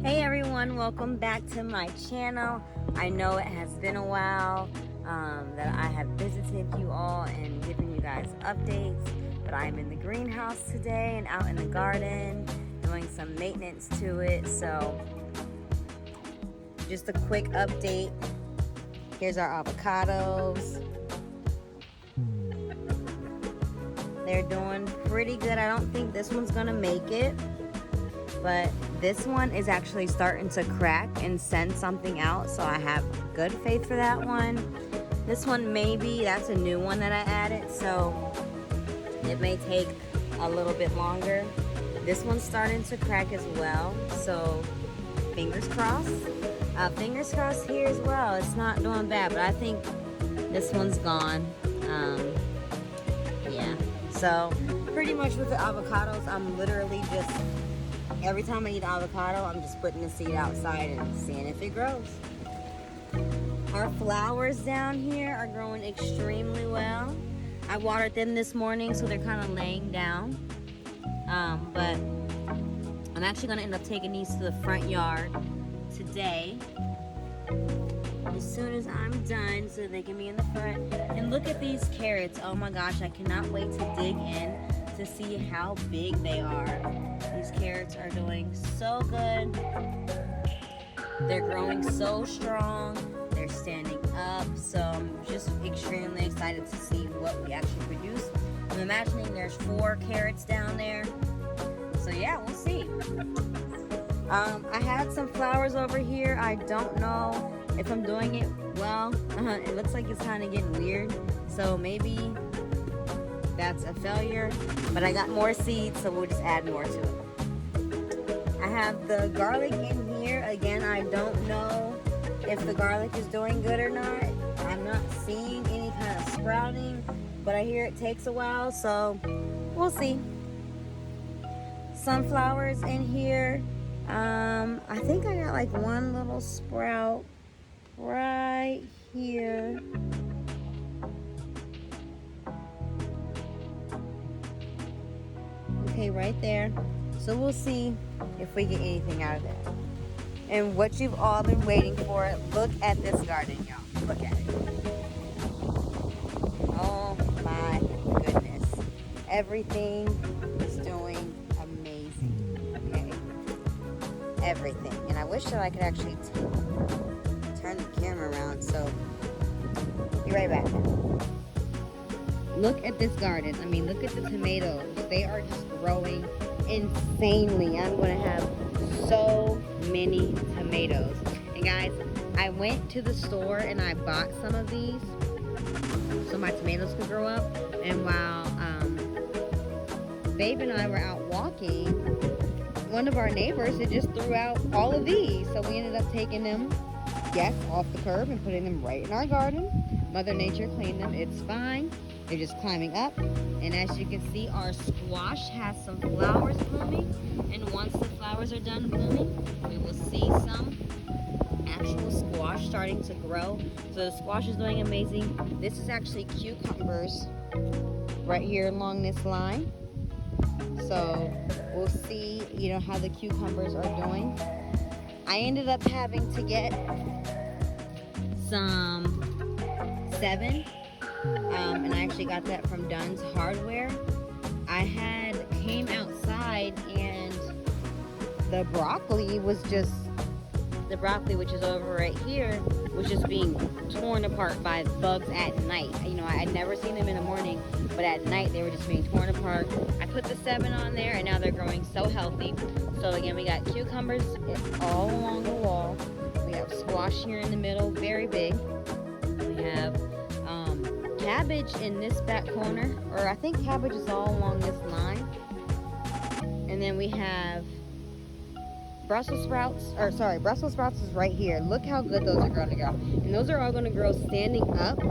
Hey everyone, welcome back to my channel. I know it has been a while that I have visited you all and given you guys updates, but I'm in the greenhouse today and out in the garden doing some maintenance to it. So just a quick update. Here's our avocados. They're doing pretty good. I don't think this one's gonna make it, but this one is actually starting to crack and send something out, so I have good faith for that one. This one maybe, that's a new one that I added, so it may take a little bit longer. This one's starting to crack as well, so fingers crossed. Fingers crossed here as well. It's not doing bad, but I think this one's gone. Yeah, so pretty much with the avocados, I'm literally just every time I eat avocado, I'm just putting the seed outside and seeing if it grows. Our flowers down here are growing extremely well. I watered them this morning, so they're kind of laying down. But I'm actually gonna end up taking these to the front yard today, as soon as I'm done, so they can be in the front. And look at these carrots. Oh my gosh, I cannot wait to dig in to see how big they are. These carrots are doing so good. They're growing so strong. They're standing up. So I'm just extremely excited to see what we actually produce. I'm imagining there's 4 carrots down there. So yeah, we'll see. I had some flowers over here. I don't know if I'm doing it well. It looks like it's kind of getting weird. So maybe that's a failure, but I got more seeds, so we'll just add more to it. I have the garlic in here. Again, I don't know if the garlic is doing good or not. I'm not seeing any kind of sprouting, but I hear it takes a while, so we'll see. Sunflowers in here. I think I got like one little sprout right here. Okay, right there. So we'll see if we get anything out of that. And what you've all been waiting for, look at this garden, y'all. Look at it. Oh my goodness. Everything is doing amazing. Okay. Everything. And I wish that I could actually turn the camera around, so be right back. Look at this garden. I mean, look at the tomatoes. They are just growing insanely. I'm going to have so many tomatoes. And guys, I went to the store and I bought some of these so my tomatoes could grow up. And while Babe and I were out walking, one of our neighbors had just threw out all of these. So we ended up taking them, yes, off the curb and putting them right in our garden. Mother Nature cleaned them. It's fine. They're just climbing up. And as you can see, our squash has some flowers blooming. And once the flowers are done blooming, we will see some actual squash starting to grow. So the squash is doing amazing. This is actually cucumbers right here along this line. So we'll see, how the cucumbers are doing. I ended up having to get some 7. And I actually got that from Dunn's Hardware. I came outside and the broccoli, which is over right here, was just being torn apart by bugs at night. I'd never seen them in the morning, but at night they were just being torn apart. I put the 7 on there and now they're growing so healthy. So again, we got cucumbers all along the wall. We have squash here in the middle, very big. We have cabbage in this back corner, or I think cabbage is all along this line. And then we have Brussels sprouts is right here. Look how good those are going to grow. And those are all going to grow standing up.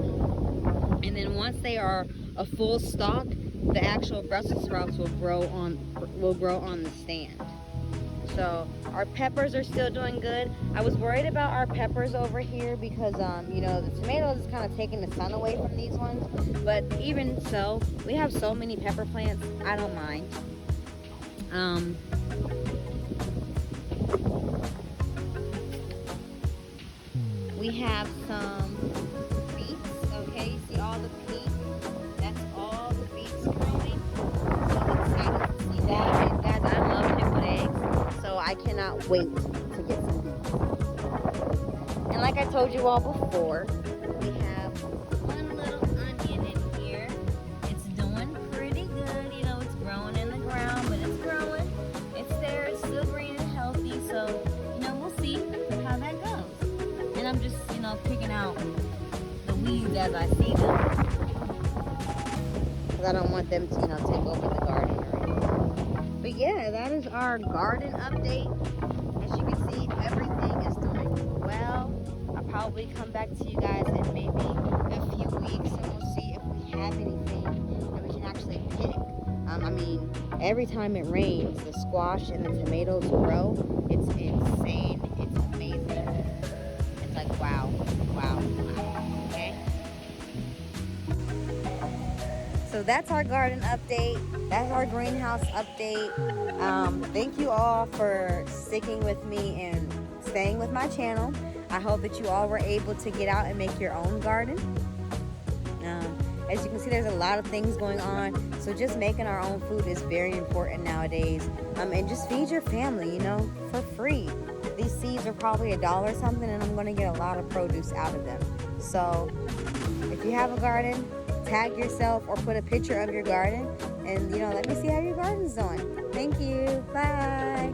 And then once they are a full stalk, the actual Brussels sprouts will grow on the stand. So our peppers are still doing good. I was worried about our peppers over here because, the tomatoes is kind of taking the sun away from these ones. But even so, we have so many pepper plants, I don't mind. have some beets. Okay, you see all the pink? That's all the beets growing. So excited to see that. And guys, I love pickled eggs, so I cannot wait to get some beets. And like I told you all before, we have one little onion in here. It's doing pretty good. You know, it's growing in the ground, but it's growing. It's there. It's still green and healthy. So, you know, we'll see how that goes. And I'm just, you know, picking out the weeds as I see them. Because I don't want them to, you know, take over the garden or anything. But yeah, that is our garden update. As you can see, everything is doing well. I'll probably come back to you guys in maybe a few weeks and we'll see if we have anything that we can actually pick. I mean, every time it rains, the squash and the tomatoes grow. It's insane. It's amazing. It's like, wow, wow, wow, okay? So that's our garden update. That's our greenhouse update. Thank you all for sticking with me and staying with my channel. I hope that you all were able to get out and make your own garden. As you can see, there's a lot of things going on. So just making our own food is very important nowadays. And just feed your family, you know, for free. These seeds are probably $1 something, and I'm gonna get a lot of produce out of them. So if you have a garden, tag yourself or put a picture of your garden and, you know, let me see how your garden's doing. Thank you. Bye.